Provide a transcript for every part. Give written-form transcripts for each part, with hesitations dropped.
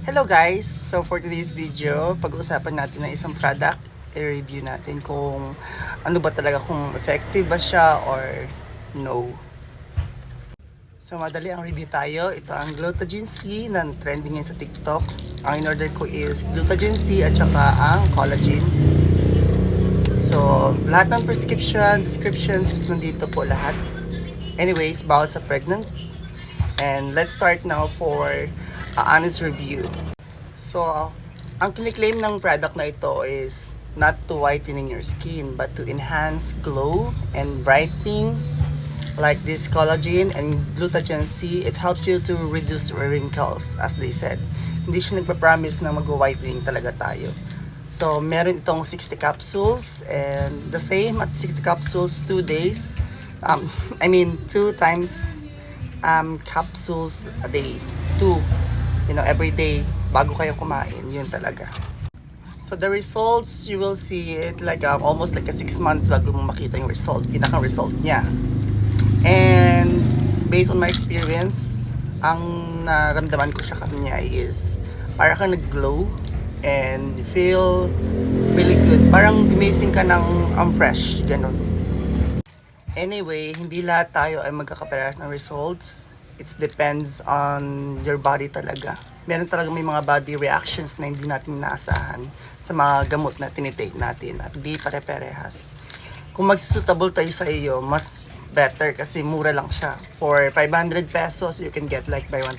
Hello guys! So for today's video, pag-uusapan natin ng isang product. I-review natin kung ano ba talaga, kung effective ba siya or no. So madali ang review tayo. Ito ang Glutathione C na trending ngayon sa TikTok. Ang in-order ko is Glutathione C at saka ang collagen. So lahat ng prescription, descriptions, nandito po lahat. Anyways, bawal sa pregnancy. And let's start now for honest review. So, ang kiniklaim ng product na ito is not to whitening your skin, but to enhance glow and brightening. Like this collagen and Glutathione C, it helps you to reduce wrinkles, as they said. Hindi siya nagpa-promise na mag-whitening talaga tayo. So, meron itong 60 capsules and the same at 60 capsules 2 days. 2 times capsules a day. 2, every day bago kayo kumain, yun talaga. So the results, you will see it like almost like 6 months bago mo makita yung result, pinakang result niya. And based on my experience, ang naramdaman ko siya kanya is para kang nag-glow and feel really good. Parang gumising ka ng fresh, ganun. Anyway, hindi lahat tayo ay magkakaparehas ng results. It depends on your body talaga. Meron talaga may mga body reactions na hindi natin inaasahan sa mga gamot na tinitake natin at di pare-parehas. Kung magsusutable tayo sa iyo, mas better kasi mura lang siya. For 500 pesos, you can get like buy 2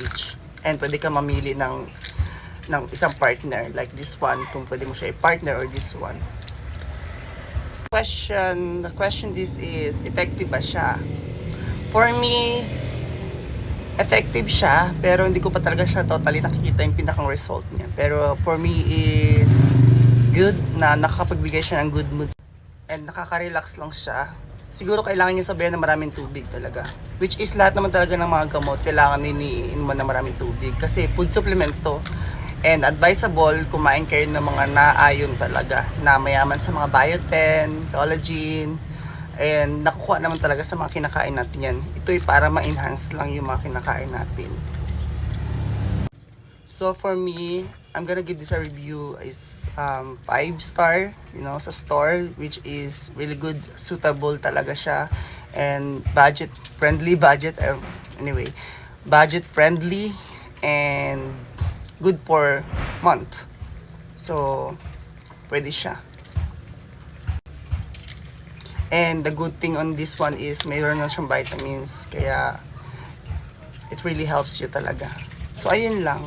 each. And pwede ka mamili ng isang partner like this one, kung pwede mo siya i-partner, or this one. The question this is, effective ba siya? For me, effective siya, pero hindi ko pa talaga siya totally nakikita yung pinakang result niya. Pero for me is good na nakakapagbigay siya ng good mood and nakaka-relax lang siya. Siguro kailangan niya sabihin na maraming tubig talaga. Which is lahat naman talaga ng mga gamot, kailangan niniin mo na maraming tubig. Kasi food supplement to. And advisable, kumain kayo ng mga naayon talaga, na mayaman sa mga biotin, collagen, and nakukuha naman talaga sa mga kinakain natin yan. Ito ay para ma-enhance lang yung mga kinakain natin. So for me, I'm gonna give this a review is 5 star, sa store, which is really good, suitable talaga siya, and budget friendly, budget friendly, and good for month. So pwede siya. And the good thing on this one is mayroon na siyang vitamins, kaya it really helps you talaga. So ayun lang.